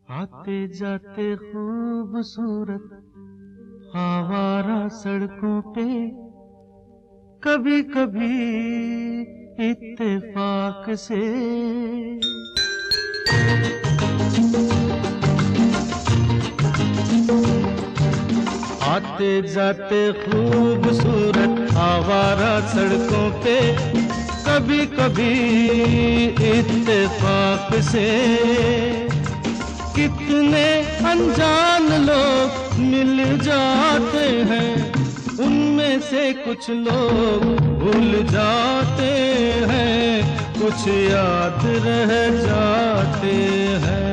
आते जाते खूबसूरत आवारा सड़कों पे कभी कभी इत्तेफाक से आते जाते खूबसूरत आवारा सड़कों पे कभी कभी इत्तेफाक से कितने अनजान लोग मिल जाते हैं, उनमें से कुछ लोग भूल जाते हैं, कुछ याद रह जाते हैं।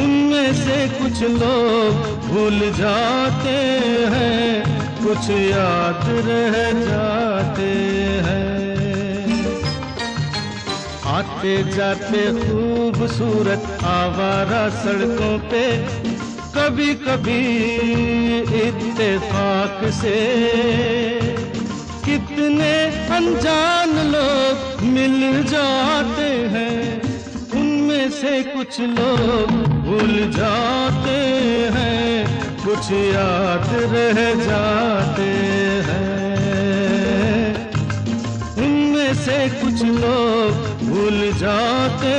उनमें से कुछ लोग भूल जाते हैं, कुछ याद रह जाते हैं। आते जाते खूबसूरत आवारा सड़कों पे कभी कभी इत्तेफाक से कितने अनजान लोग मिल जाते हैं, उनमें से कुछ लोग भूल जाते हैं, कुछ याद रह जाते हैं। उनमें से कुछ लोग भूल जाते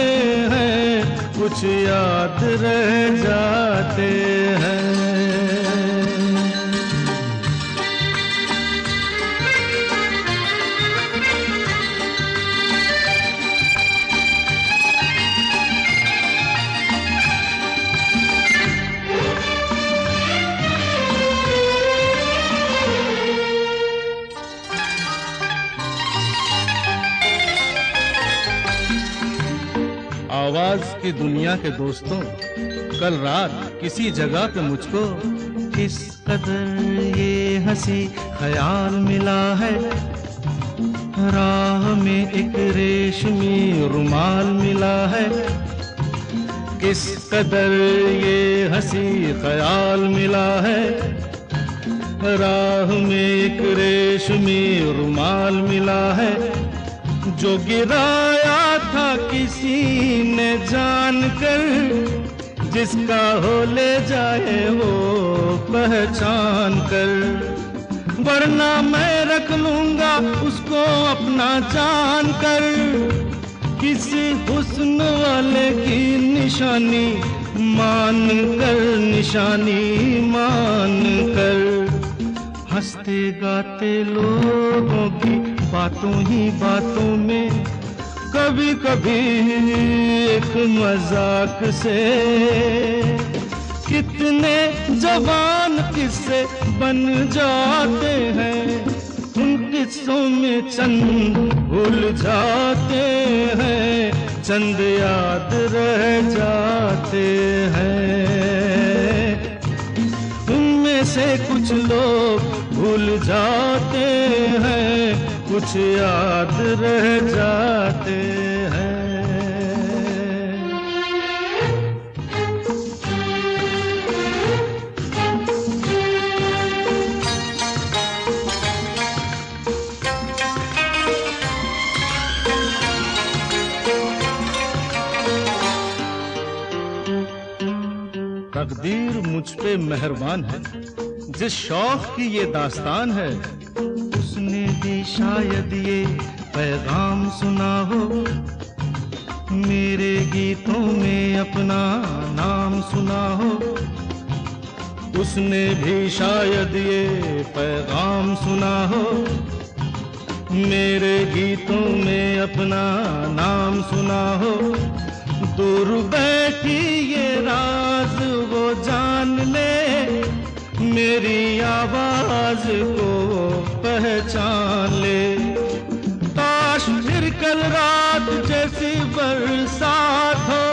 हैं, कुछ याद रह जाते हैं। आवाज की दुनिया के दोस्तों, कल रात किसी जगह पे मुझको किस कदर ये हंसी ख्याल मिला है, राह में एक रेशमी रुमाल मिला है। किस कदर ये हंसी ख्याल मिला है, राह में एक रेशमी रुमाल मिला है। जो गिराया था किसी ने जानकर, जिसका हो ले जाए वो पहचान कर, वरना मैं रख लूंगा उसको अपना जान कर। किसी हुस्न वाले की निशानी मान कर, निशानी मान कर, हंसते गाते लोगों की बातों ही बातों में कभी कभी एक मजाक से कितने जवान किस्से बन जाते हैं। उन किस्सों में चंद भूल जाते हैं, चंद याद रह जाते हैं। उनमें से कुछ लोग भूल जाते हैं, कुछ याद रह जाते हैं। तकदीर मुझ पे मेहरबान है, जिस शौक की ये दास्तान है, उसने भी शायद ये पैगाम सुना हो। मेरे गीतों में अपना नाम सुना हो, उसने भी शायद ये पैगाम सुना हो। मेरे गीतों में अपना नाम सुना हो। दूर बैठी ये राज वो जान ले, मेरी आवाज को पहचान ले। काश फिर कल रात जैसी बरसात हो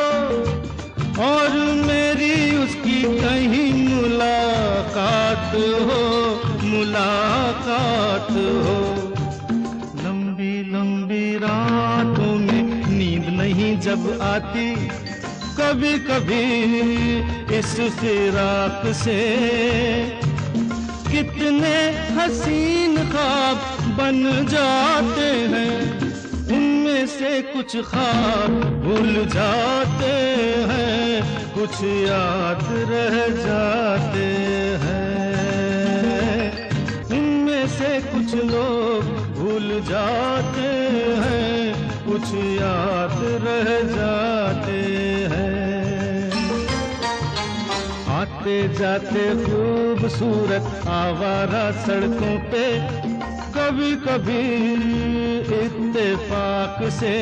और मेरी उसकी कहीं मुलाकात हो, मुलाकात हो। लंबी लंबी रातों में नींद नहीं जब आती, कभी कभी इस फिराक से कितने हसीन ख्वाब बन जाते हैं। उनमें से कुछ ख्वाब भूल जाते हैं, कुछ याद रह जाते हैं। इनमें से कुछ लोग भूल जाते हैं, कुछ याद रह जाते हैं। आते जाते खूबसूरत आवारा सड़कों पे कभी कभी इत्तेफाक से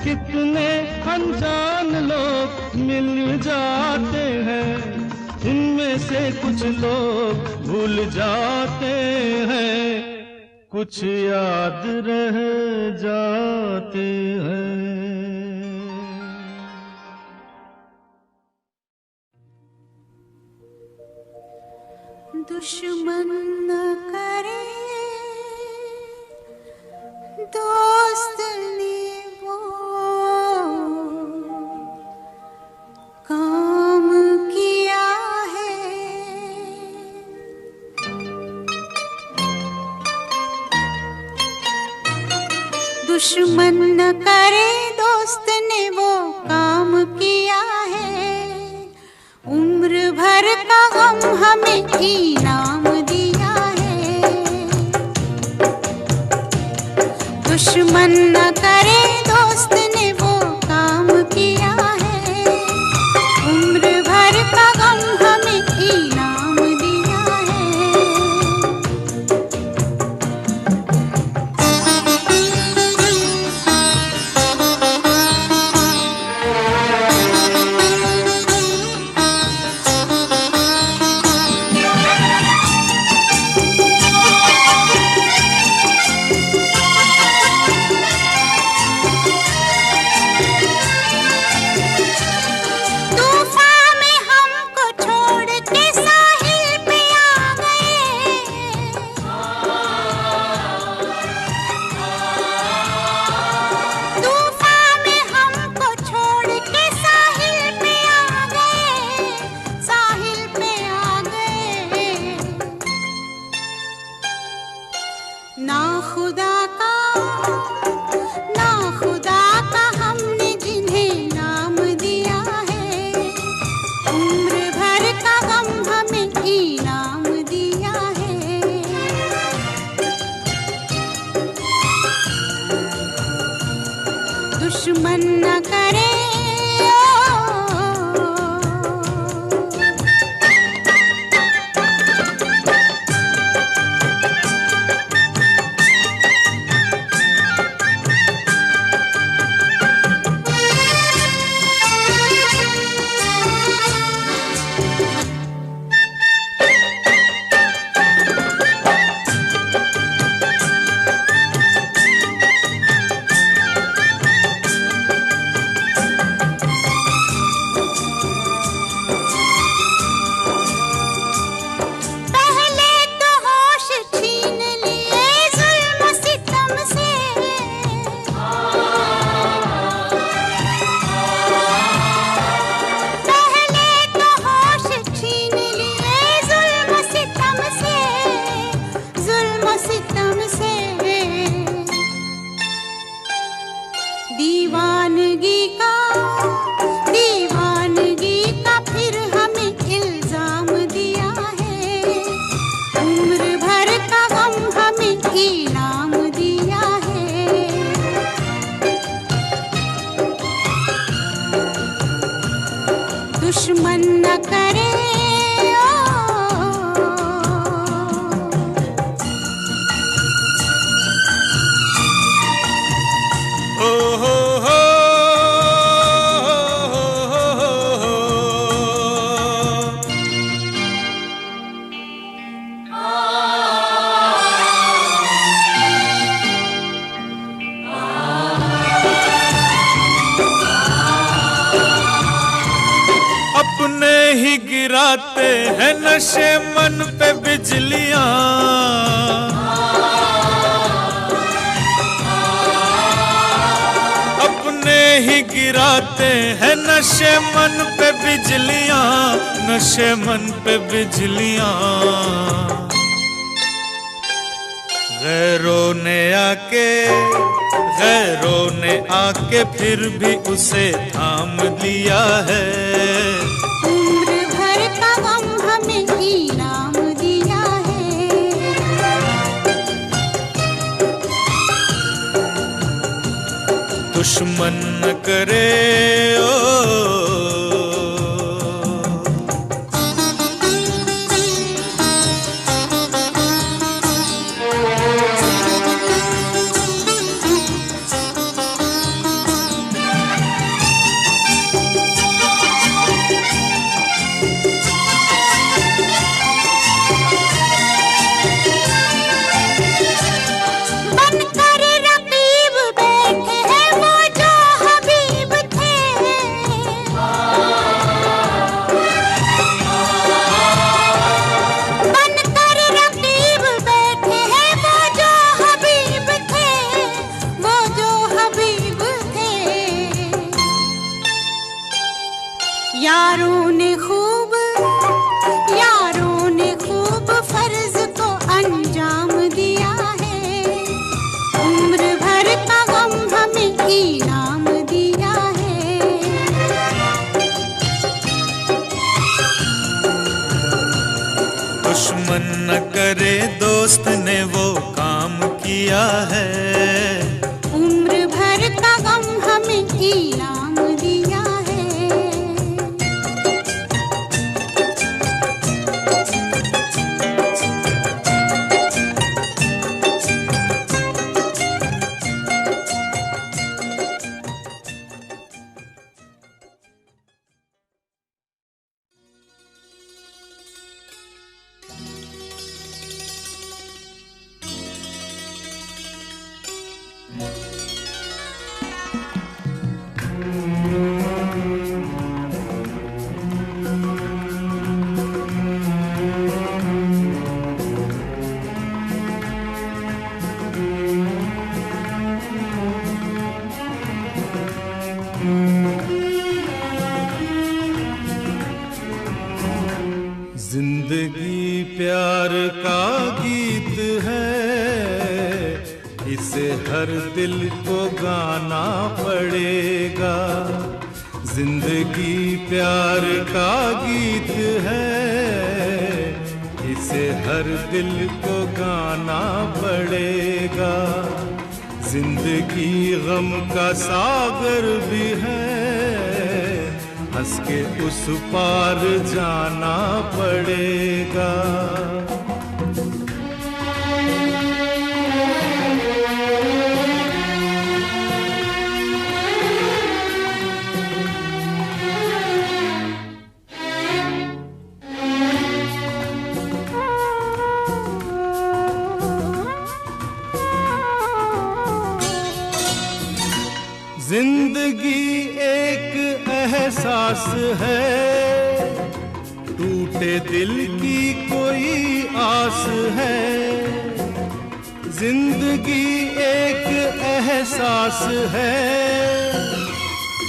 कितने अनजान लोग मिल जाते हैं। इनमें से कुछ लोग भूल जाते हैं, कुछ याद रह जाते हैं। दुश्मन न करे दोस्त ने वो काम किया है। दुश्मन न करे दोस्त ने वो काम किया है। उम्र भर का गम हमें इनाम दिया है। दुश्मन न करे दोस्त ने वो काम किया है। उम्र भर का गम हमें इनाम दिया है। ना खुदा का हमने जिन्हें नाम दिया है। उम्र भर का गम हमें इनाम दिया है। दुश्मन न करे दीवानगी का फिर हमें इल्जाम दिया है। उम्र भर का गम हमें इनाम दिया है। दुश्मन न करे अपने ही गिराते हैं नशे मन पे बिजलियां। अपने ही गिराते हैं नशे मन पे बिजलियां, नशे मन पे बिजलियां। गैरों ने आके फिर भी उसे थाम लिया है। उम्र भर का गम हमें इनाम दिया है। दुश्मन न करे ओ यारों ने खूब फर्ज को अंजाम दिया है। उम्र भर का गम हमें इनाम दिया है। दुश्मन न करे दोस्त ने वो काम किया है। उम्र भर का गम हमें इनाम दिया है। जिंदगी प्यार का गीत है, इसे हर दिल को गाना पड़ेगा। जिंदगी प्यार का गीत है, इसे हर दिल को गाना पड़ेगा। जिंदगी गम का सागर भी है, हंस के उस पार जाना पड़ेगा। जिंदगी एक एहसास है, टूटे दिल की कोई आस है। जिंदगी एक एहसास है,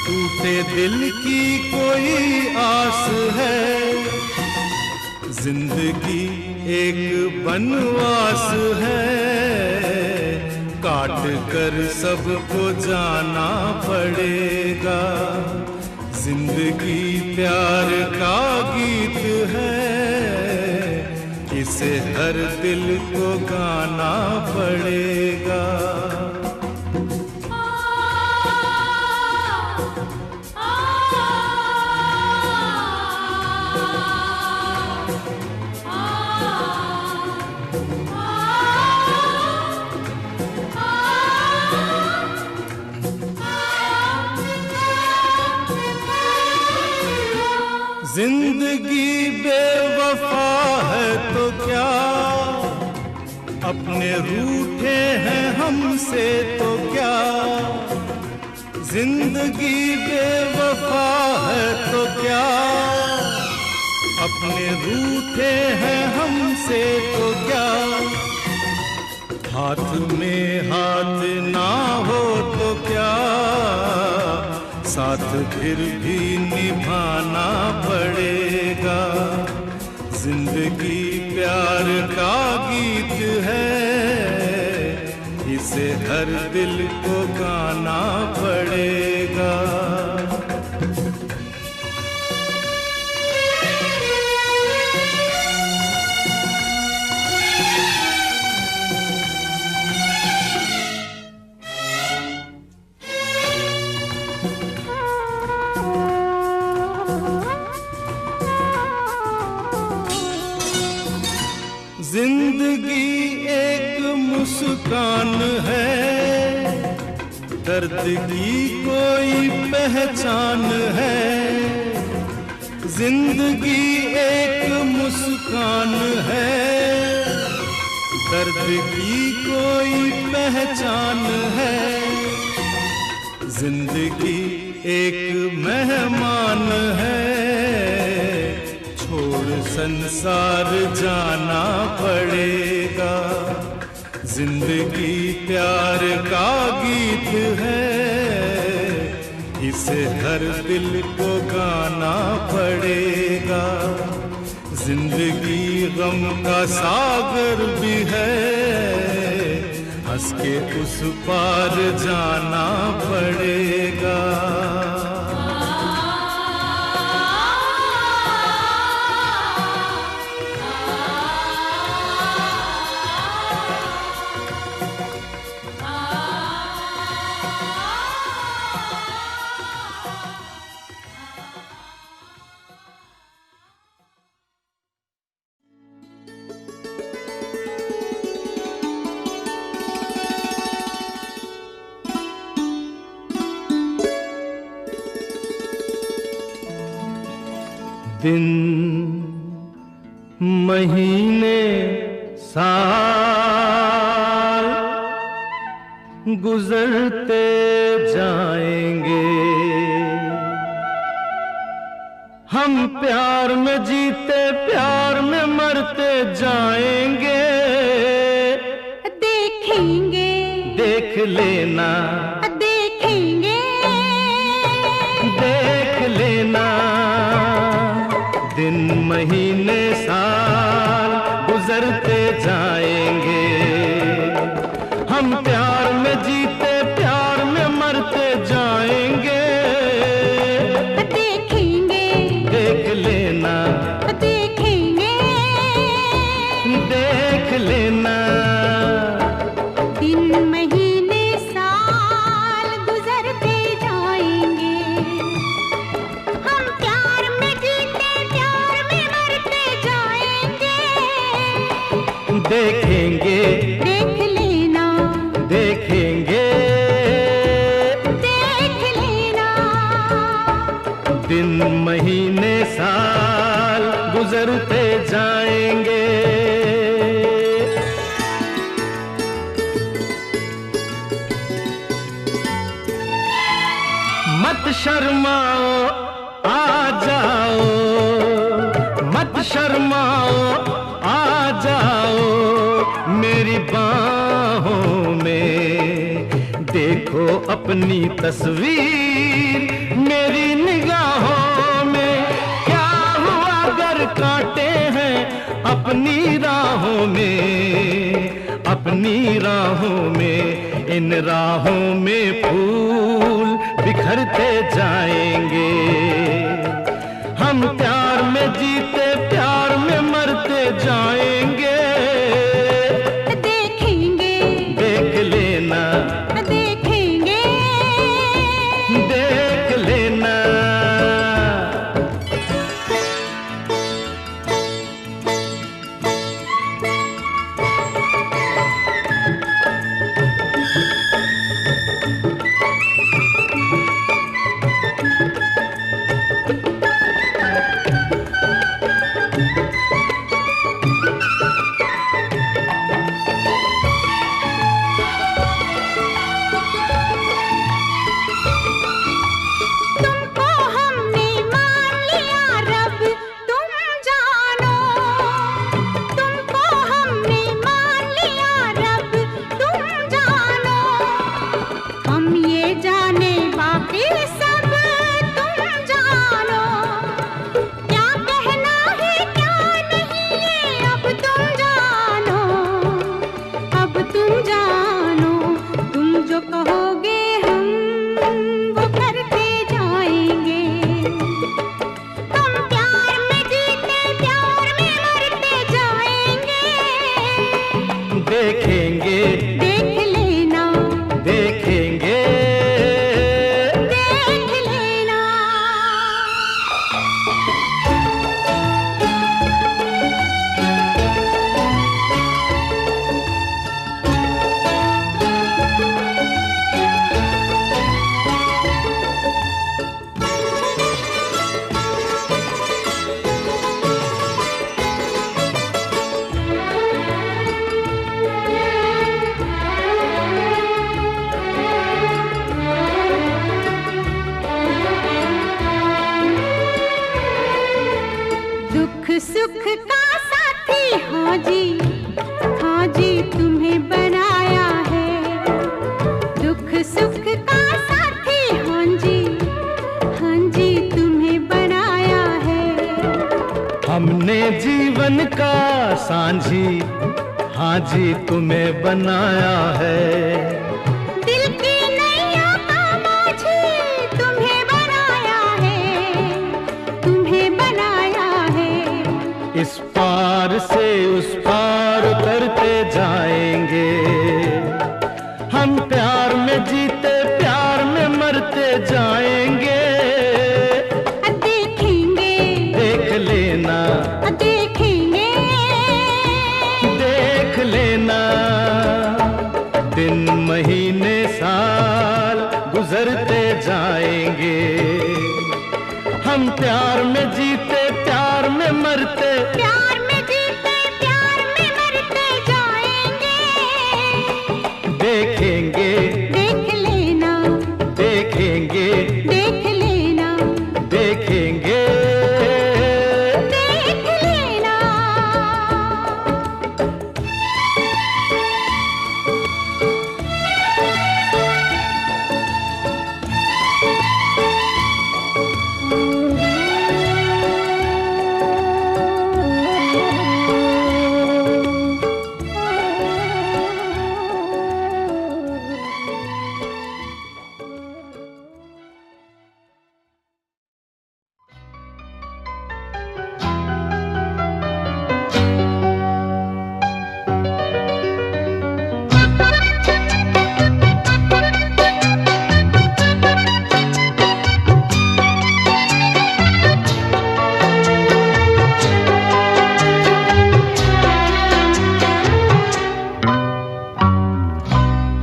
टूटे दिल की कोई आस है। जिंदगी एक बनवास है, काट कर सबको जाना पड़ेगा। जिंदगी प्यार का गीत है, इसे हर दिल को गाना पड़ेगा। जिंदगी बेवफा है तो क्या, अपने रूठे हैं हमसे तो क्या। जिंदगी बेवफा है तो क्या, अपने रूठे हैं हमसे तो क्या। हाथ में हाथ ना हो तो क्या, साथ फिर भी निभाना पड़ेगा। जिंदगी प्यार का गीत है, इसे हर दिल को गाना पड़ेगा। जिंदगी एक मुस्कान है, दर्द की कोई पहचान है। जिंदगी एक मुस्कान है, दर्द की कोई पहचान है। जिंदगी एक मेहमान है, छोड़ संसार जाना पड़ेगा। जिंदगी प्यार का गीत है, इसे हर दिल को गाना पड़ेगा। जिंदगी गम का सागर भी है, हंस के उस पार जाना पड़ेगा। दिन महीने साल गुजरते जाएंगे, हम प्यार में जीते प्यार में मरते जाएंगे। देखेंगे देख लेना, देखेंगे देख लेना। दिन महीने साल गुजरते जाएंगे, हम प्यार में जीते प्यार में मरते जाएंगे। देखेंगे देख लेना, देखेंगे देख लेना। दिन महीने साल गुजरते जाएंगे, हम प्यार में जीते प्यार में मरते जाएंगे। देखेंगे देख लेना, देखेंगे देख लेना। दिन महीने साल गुजरते जाएंगे। मत शर्माओ आ जाओ, मत शर्माओ आ जाओ मेरी बाहों में। देखो अपनी तस्वीर मेरी निगाहों में। क्या हुआ अगर कांटे हैं अपनी राहों में, अपनी राहों में। इन राहों में फूल बिखरते जाएंगे, हम प्यार में जीते प्यार में मरते जाएंगे। देखेंगे देख लेना, देखेंगे देख लेना। सुख का साथी, हाँ जी तुम्हें बनाया है। दुख सुख का साथी, हाँ जी तुम्हें बनाया है। हमने जीवन का सांझी, हाँ जी तुम्हें बनाया है। दिल की नैया का माझी तुम्हें बनाया है, तुम्हें बनाया है। इस पार से उस पार उतरते जाएंगे, हम प्यार में जीते प्यार में मरते जाएंगे। देखेंगे, देख लेना, देखेंगे, देख लेना। दिन महीने साल गुजरते जाएंगे, हम प्यार में जीते प्यार में मरते, प्यार में जीते प्यार में मरते जाएंगे। देखेंगे, देख लेना, देखेंगे, देख लेना, देखेंगे। देख लेना।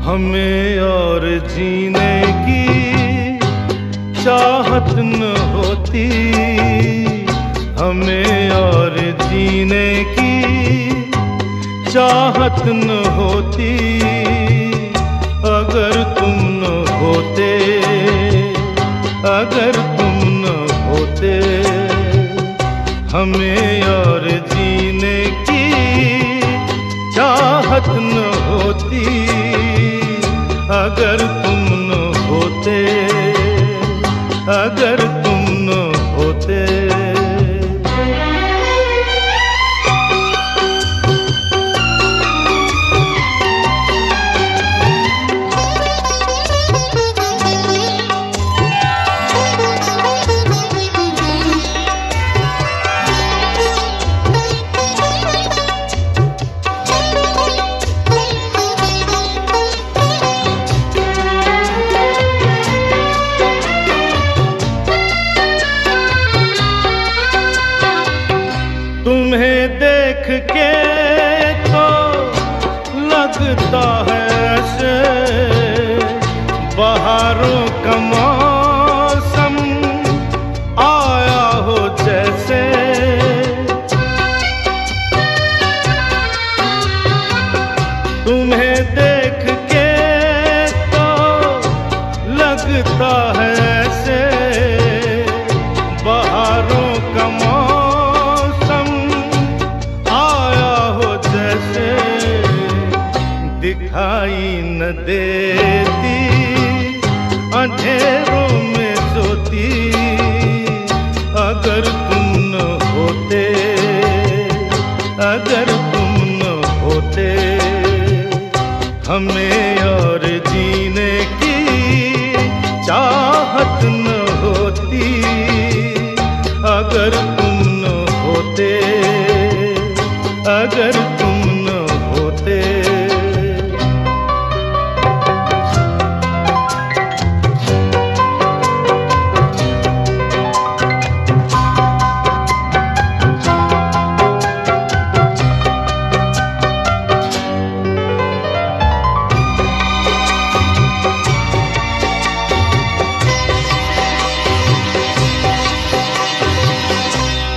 हमें और जीने की चाहत न होती, हमें और जीने की चाहत न होती, अगर तुम न होते, अगर तुम न होते। हमें और जीने की चाहत न होती, अगर तुम न होते, अगर तुम न होते। तुम्हें देख के तो लगता है ऐसे बहारों का मौसम आया हो जैसे। तुम्हें देख के तो लगता है ऐसे बहारों का मौसम आया हो जैसे। दिखाई न देती अंधेरों में सोती, अगर तुम न होते, अगर तुम न होते। हमें और जीने की चाहत न होती, अगर तुम न होते, अगर तुम न होते।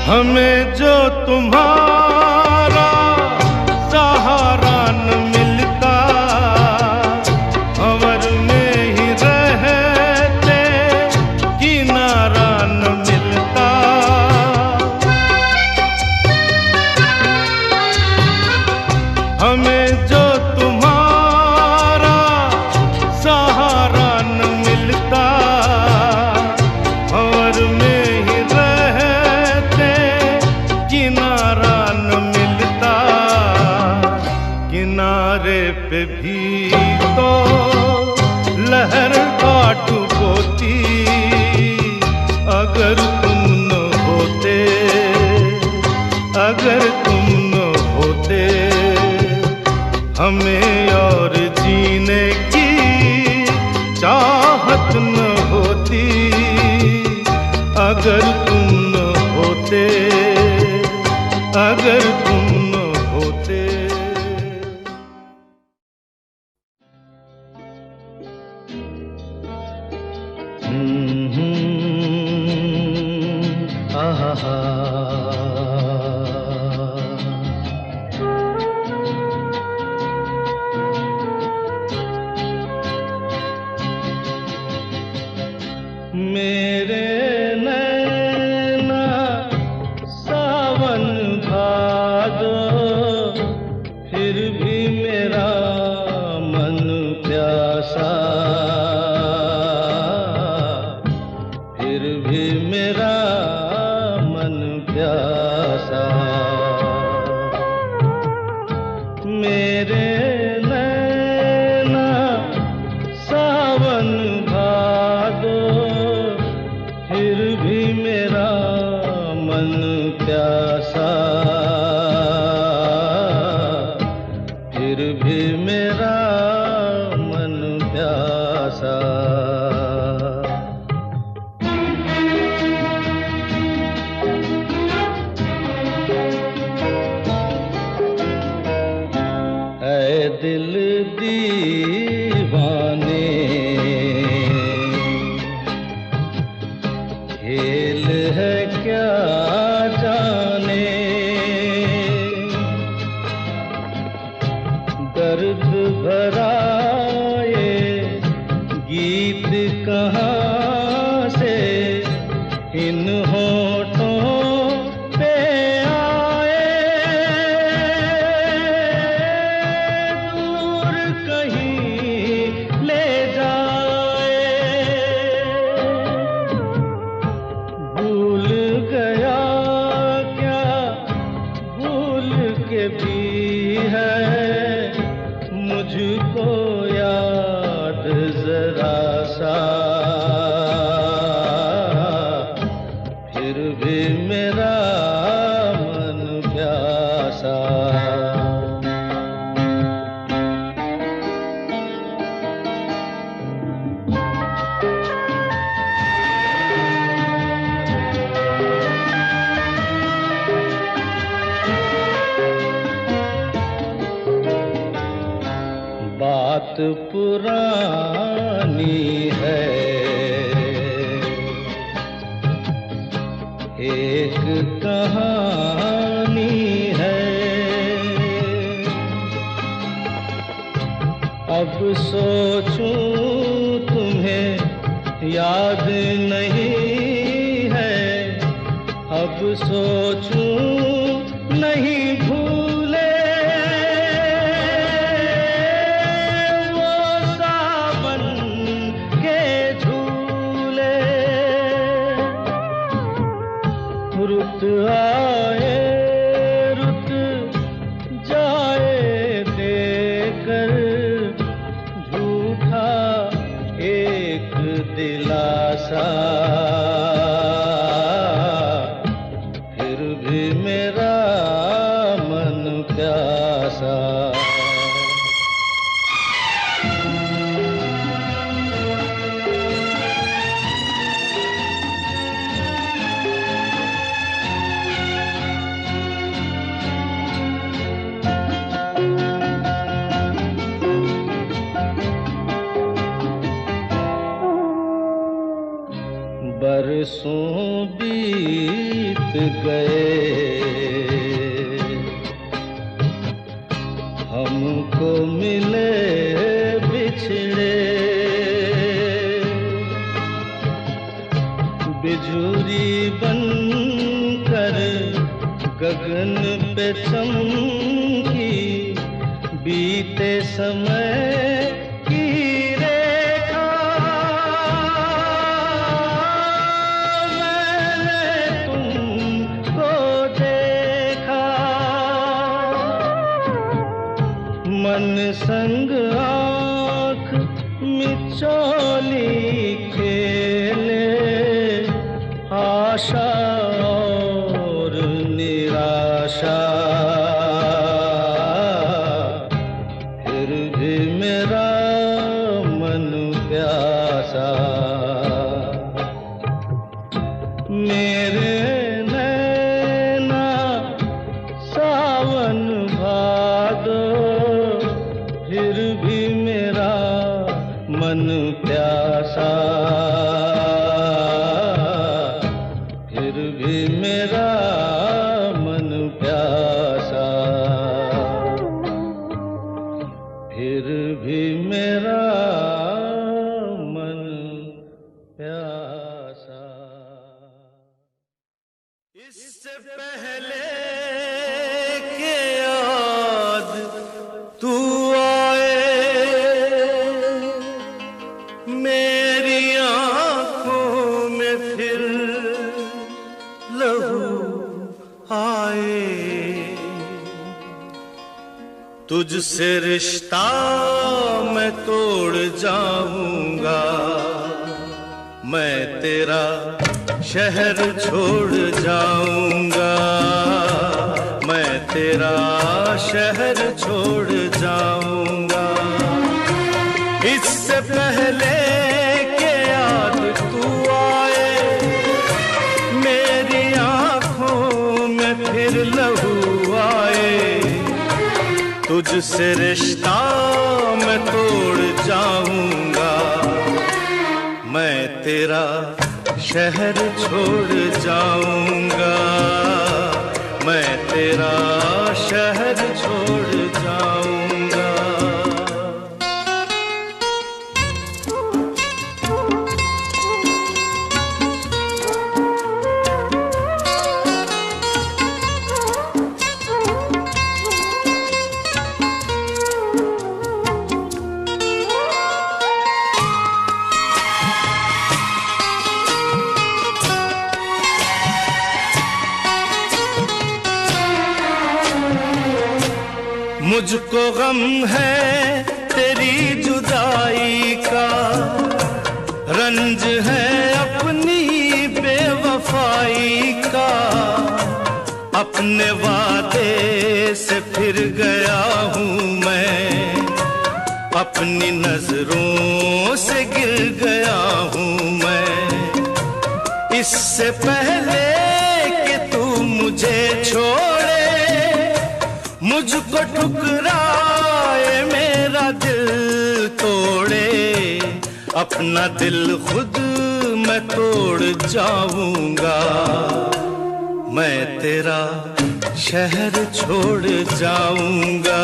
हमें जो तुम्हारा सहारा न मिलता, भंवर में ही रहते किनारा न मिलता। डुबोती अगर तुम न होते, अगर तुम न होते हमें और जीने की चाहत न होती, अगर तुम न होते, अगर तुम न होते। मेरे नैना सावन भादो, फिर भी मेरा मन प्यासा, फिर भी मेरा मन प्यासा। मेरे नैना सावन भादो, फिर भी मेरा मन प्यासा, फिर भी मेरा मन प्यासा। ऐ दिल दीवाने, खेल है क्या जाने, दर्द भरा ये गीत कहाँ से इन होठों पे आए, दूर कहीं ले जाए। भूल गया क्या भूल के भी है मुझको याद जरा सा, फिर भी मेरा मन प्यासा। बात पुरानी है, एक कहानी है, अब सोचूं तुम्हें याद नहीं है, अब सोचूं नहीं भूले वो सावन के झूले। रुत आए रुत जाए देकर झूठा एक दिलासा, फिर भी मेरा मन प्यासा। बरसों बीत गए हमको मिले बिछड़े, बिजुरी बनकर गगन पे चमकी बीते समय की रेखा। मन संग आँख मिचो होली खेले आशा और निराशा, फिर भी मेरा मन प्यासा। मेरे नैना सावन भादो, फिर भी मेरा मन प्यासा, फिर भी मेरा मन प्यासा, फिर भी मेरा मन प्यासा। इससे पहले के याद तू मेरी आंखों में फिर लहू आए, तुझसे रिश्ता मैं तोड़ जाऊंगा, मैं तेरा शहर छोड़ जाऊंगा, मैं तेरा शहर छोड़ जाऊंगा। इससे पहले के याद तू आए, मेरी आंखों में फिर लहू आए, तुझसे रिश्ता मैं तोड़ जाऊंगा, मैं तेरा शहर छोड़ जाऊंगा, मैं तेरा शहर छोड़ जाऊंगा। मुझको गम है तेरी जुदाई का, रंज है अपनी बेवफाई का, अपने वादे से फिर गया हूँ मैं, अपनी नजरों से गिर गया हूँ मैं। इससे पहले कि तू मुझे छोड़े, मुझको ठुकराए, मेरा दिल तोड़े, अपना दिल खुद मैं तोड़ जाऊंगा, मैं तेरा शहर छोड़ जाऊंगा,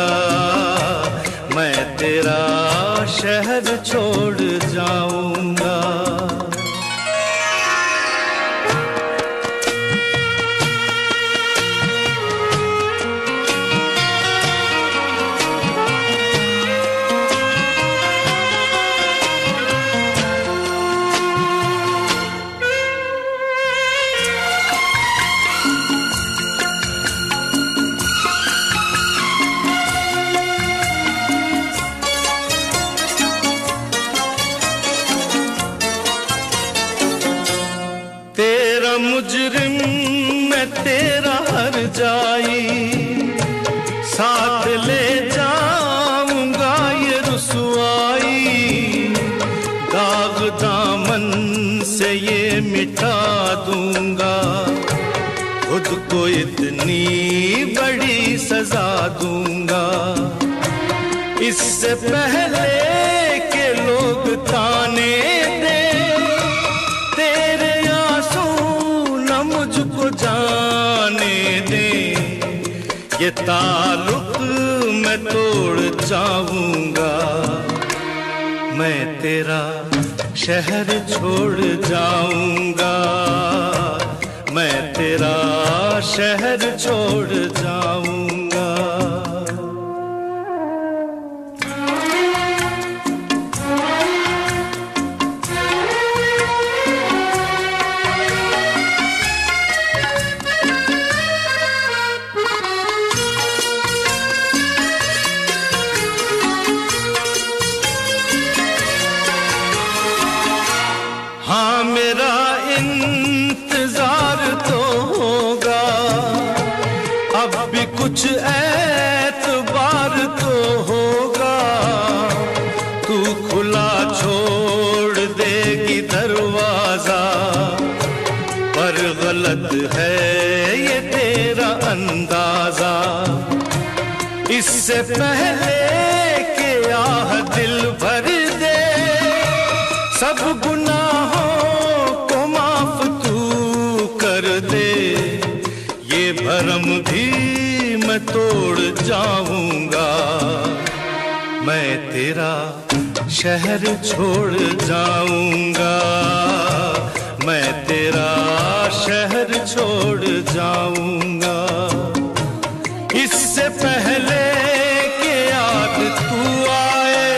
मैं तेरा शहर छोड़ जाऊंगा। तेरा मुजरिम मैं तेरा हर जाई, साथ ले जाऊंगा ये रुसवाई, दाग दामन से ये मिटा दूंगा, खुद को इतनी बड़ी सजा दूंगा। इससे पहले के लोग ताने दे, तेरे आंसू न मुझको जाने दे, ये ताल्लुक मैं तोड़ जाऊंगा, मैं तेरा शहर छोड़ जाऊंगा, मैं तेरा शहर छोड़ जाऊंगा। इससे पहले कि आह दिल भर दे, सब गुनाहों को माफ तू कर दे। ये भरम भी मैं तोड़ जाऊंगा, मैं तेरा शहर छोड़ जाऊंगा, मैं तेरा शहर छोड़ जाऊंगा। इससे पहले कि याद तू आए,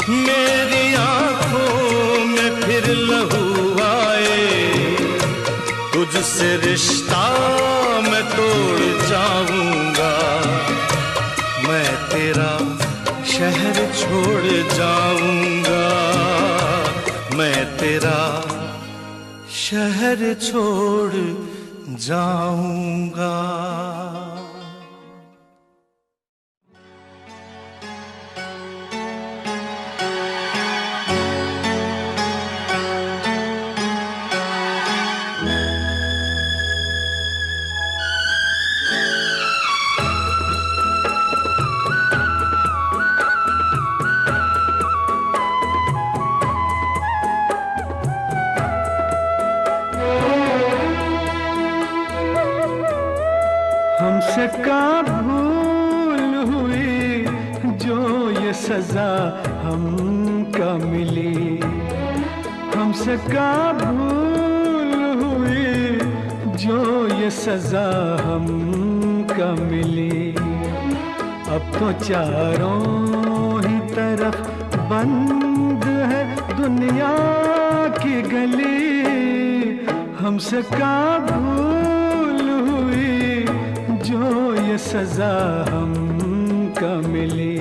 मेरी आंखों में फिर लहू आए, तुझसे रिश्ता मैं तोड़ जाऊंगा, मैं तेरा शहर छोड़ जाऊंगा, मैं तेरा शहर छोड़ जाऊंगा। हमसे का भूल हुई जो ये सजा हमका मिली, हमसे का भूल हुई जो ये सजा हमका मिली। अब तो चारों ही तरफ बंद है दुनिया की गली, हमसे का भूल हुई जो ये सजा हमका मिली।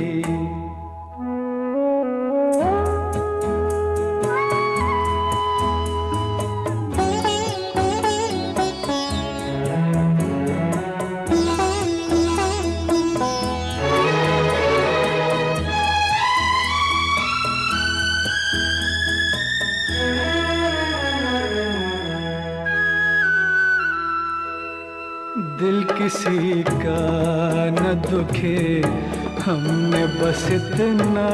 दिल किसी का न दुखे, हमने बस इतना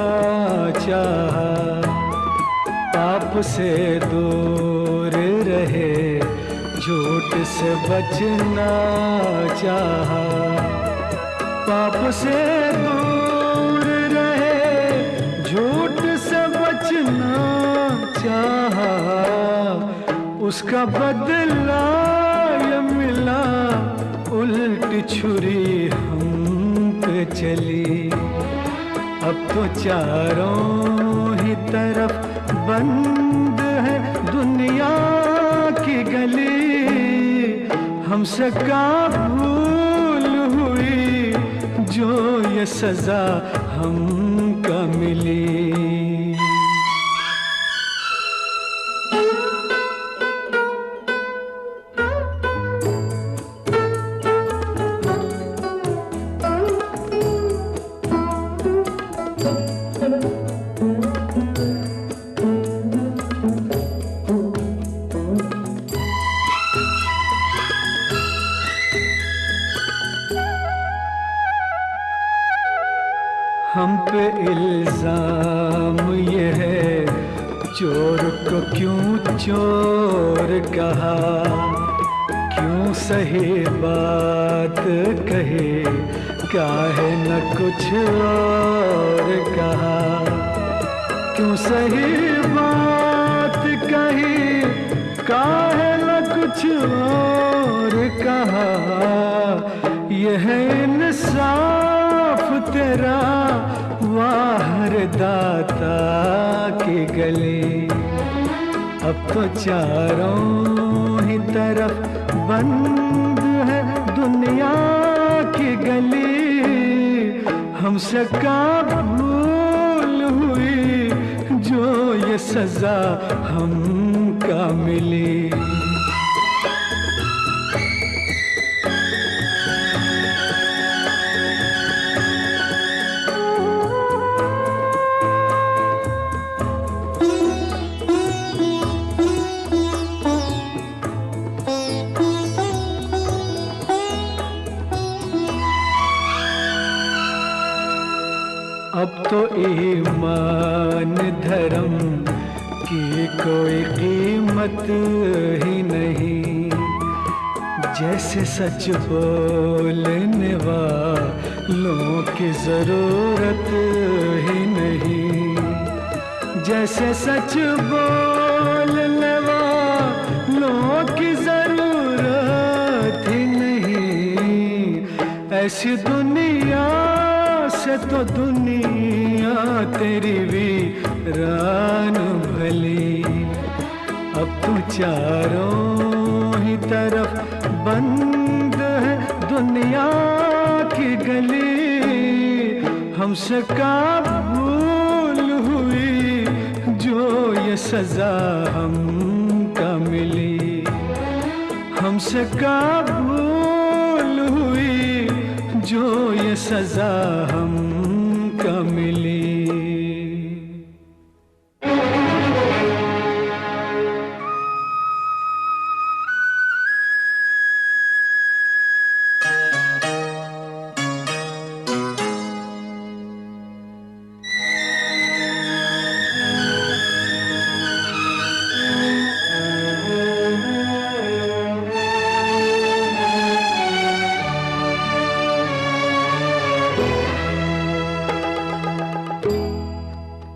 चाहा, पाप से दूर रहे, झूठ से बचना चाहा, पाप से दूर रहे, झूठ से बचना चाहा, उसका बदला ये मिला, उल्टी छुरी हम पे चली। अब तो चारों ही तरफ बंद है दुनिया की गली, हमसे का भूल हुई जो ये सजा हमका मिली। हम पे इल्जाम ये है, चोर को क्यों चोर कहा, क्यों सही बात कहे, काहे न कुछ और कहा, क्यों सही बात कही, काहे न कुछ और कहा। यह इंसाफ तेरा वाहर दाता की गली, अब तो चारों ही तरफ बंद है दुनिया की गली, हमसे का भूल हुई जो ये सजा हमका मिली। ईमान धर्म की कोई कीमत ही नहीं, जैसे सच बोलने वालों की जरूरत ही नहीं, जैसे सच बोलने वालों की जरूरत ही नहीं। ऐसी दुनिया से तो दुनिया तेरी वीरान भली, अब तू चारों ही तरफ बंद है दुनिया की गली। हमसे का भूल हुई जो ये सजा हमका मिली, हमसे का भूल हुई जो ये सजा हमका मिली।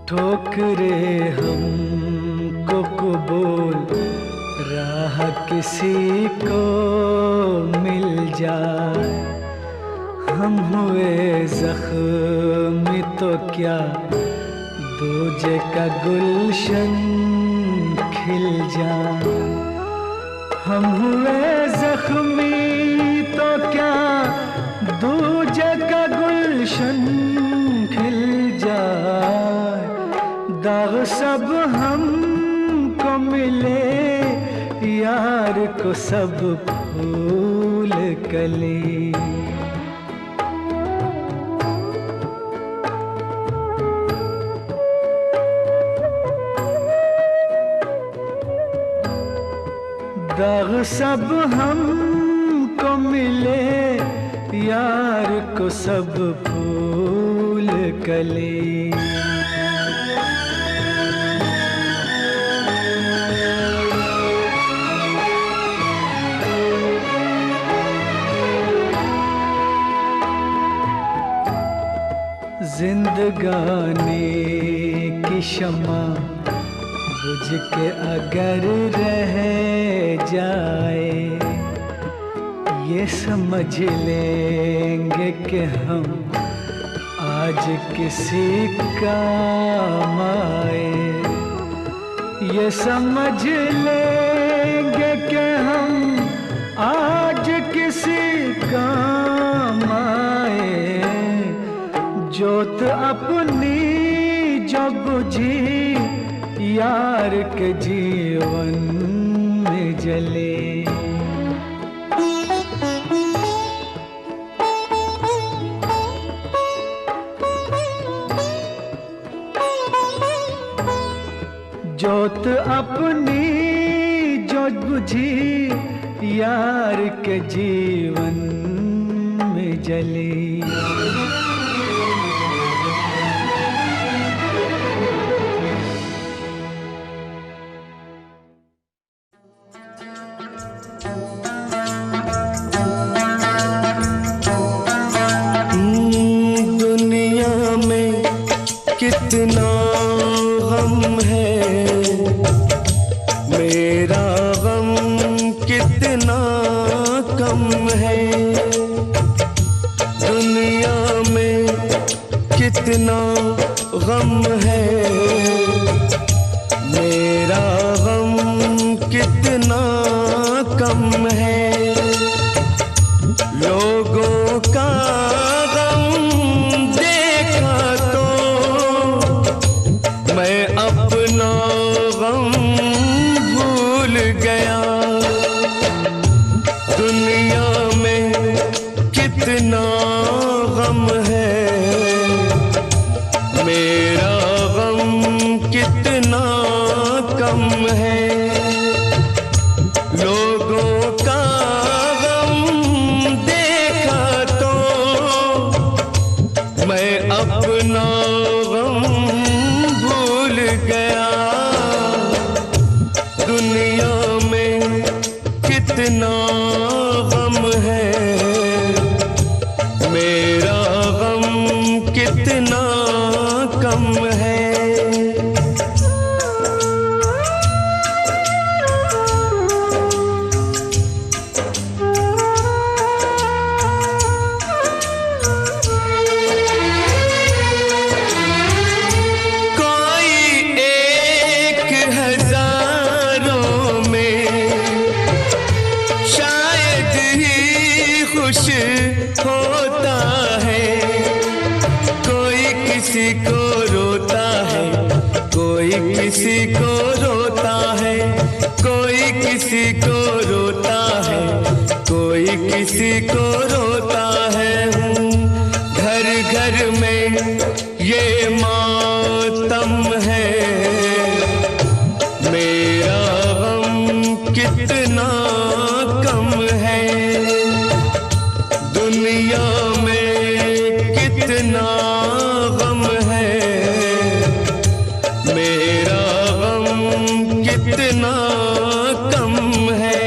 ठोकरे हमको कबूल राह किसी को मिल जाए, हम हुए जख्मी तो क्या दूजे का गुलशन खिल जाए। हम हुए जख्मी तो क्या दूजे का गुलशन खिल जाए। दाग सब हमको मिले यार को सब फूल कली। दाग सब हमको मिले यार को सब फूल कली। जिंदगानी की शमा बुझ के अगर रह जाए, ये समझ लेंगे कि हम आज किसी काम आए। ये समझ लेंगे कि हम आज किसी काम आए। जोत अपनी जब बुझी यार के जीवन में जले। जोत अपनी जो बुझी यार के जीवन में जली। कितना गम है मेरा गम कितना कम है। दुनिया में कितना गम है मेरा गम कितना कम है। लोगों का मैं अपना गम भूल गया। दुनिया में कितना गम है मेरा गम कितना कम है। लोगों का गम देखा तो मैं अपना गम कितना गम है, मेरा गम कितना कम है। किसी को रोता है, कोई किसी को रोता है, कोई किसी को रोता है, कोई किसी को रोता है। घर घर में ये मातम है, मेरा गम कितना कम है। दुनिया में कितना गम है, मेरा गम कितना कम है।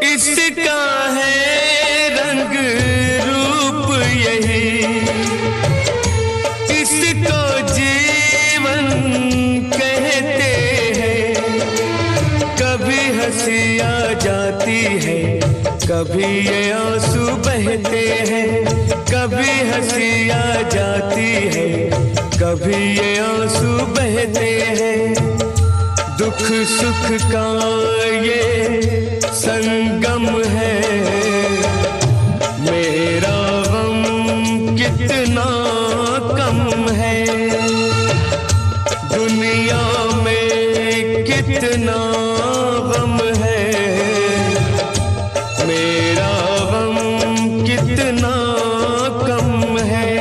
इसका है रंग रूप यही, इसको जीवन कहते हैं। कभी हंसी आ जाती है, कभी ये आंसू बहते हैं। कभी हंसी आ जाती है, कभी ये आंसू बहते हैं। दुख सुख का ये संगम है, मेरा गम कितना कम है। दुनिया में कितना गम है, मेरा गम कितना कम है।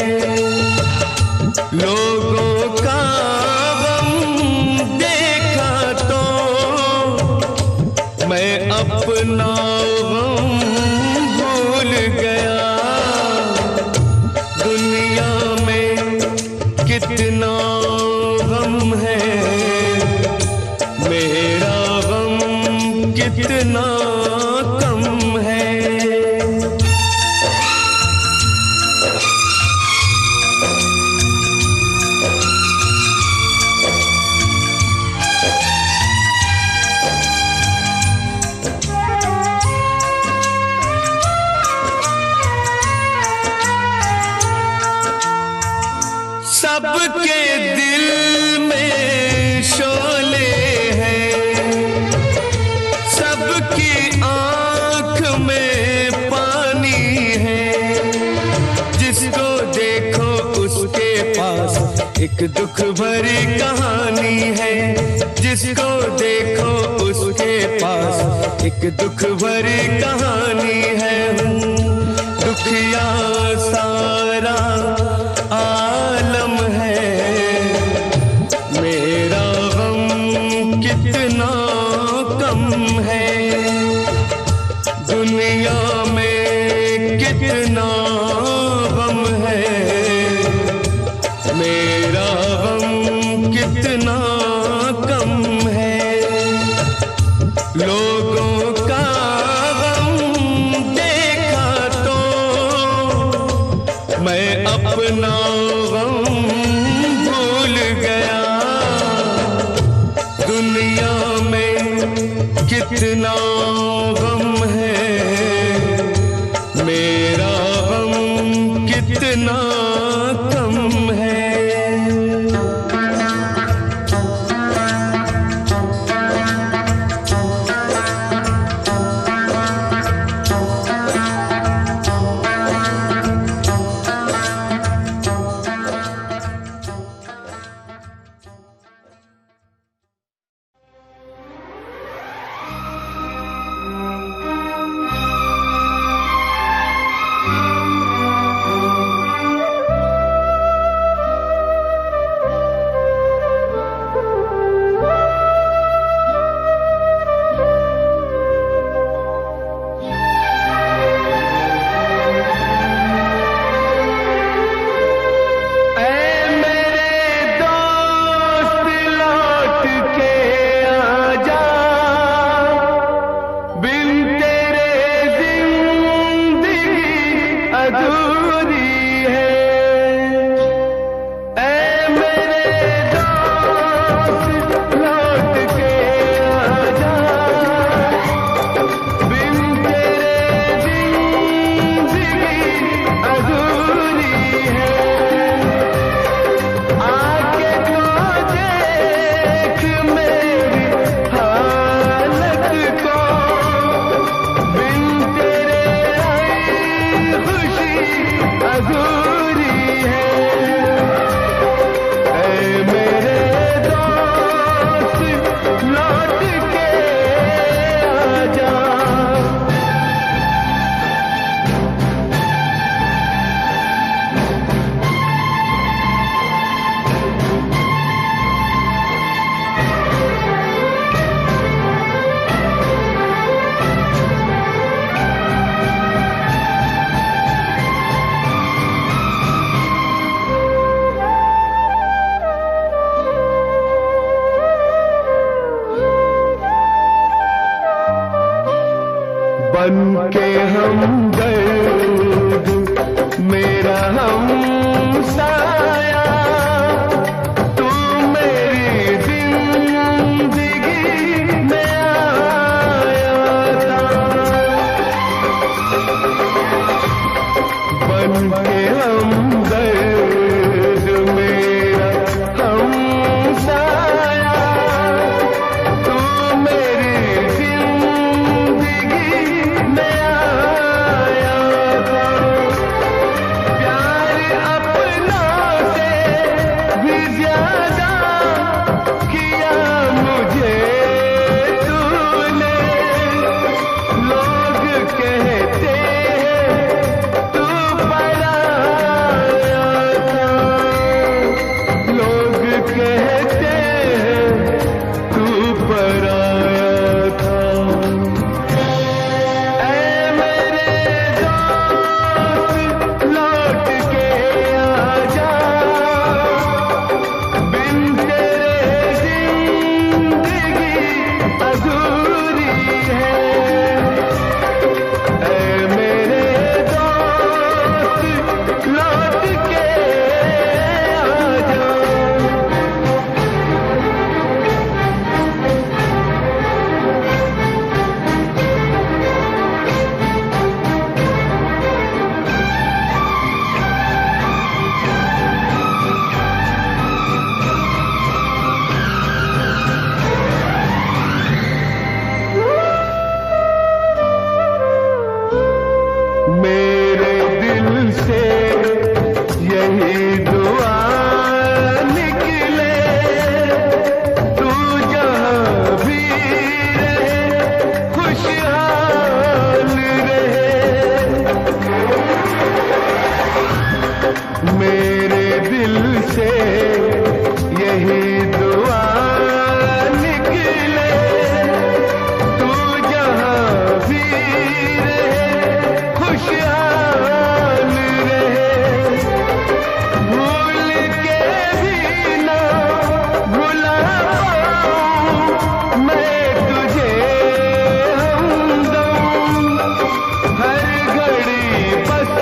लोगों का गम देखा तो मैं अपना गम भूल गया। दुनिया में कितना गम है, मेरा गम कितना कम है। सबके दिल में शोले हैं, सबकी आंख में पानी है। जिसको देखो उसके पास एक दुख भरी कहानी है। जिसको देखो उसके पास एक दुख भरी कहानी है। दुखिया सारा आलम है, मेरा गम कितना कम है। दुनिया में कितना गम है, मेरा गम कितना कम है। लोगों का गम देखा तो मैं अपना गम भूल गया। दुनिया में कितना गम है, मेरा गम कितना कम है। बन के हमदर्द मेरा हमसाया, तू मेरी जिंदगी में आया था। बन के हमदर्द मेरा हमसाया, तू मेरी जिंदगी में आया था। प्यार अपना से भी ज्यादा किया मुझे तूने। लोग कहते तू पराया था, लोग कहते तू पराया था। ऐ मेरे दोस्त लौट के आजा, बिन तेरे जिंदगी अधूरी है। ऐ मेरे दोस्त लौट के आजा। मेरे दिल से यही दुआ निकले, तू जहाँ भी रहे खुशहाल रहे। मेरे दिल से यही दुआ निकले, तू जहाँ भी रहे खुशहाल रहे। भूल के भी ना भुला पाऊं मैं तुझे हमदम। हर घड़ी बस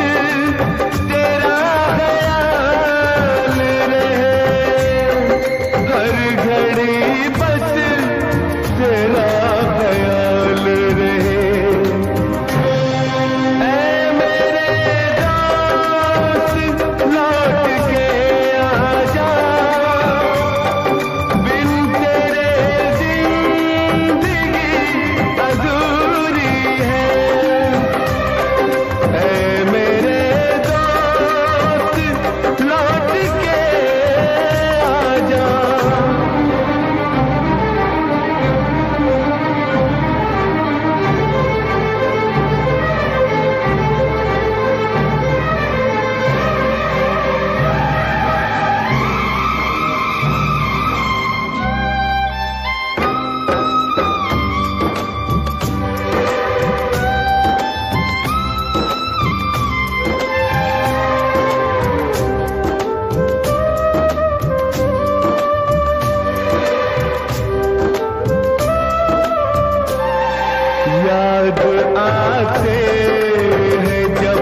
तेरा ख्याल रहे, हर घड़ी बस तेरा ख्याल रहे। ऐ मेरे दोस्त लौट के आजा, बिन तेरे जिंदगी अधूरी है। ऐ मेरे दोस्त लौट के आजा। याद आते हैं जब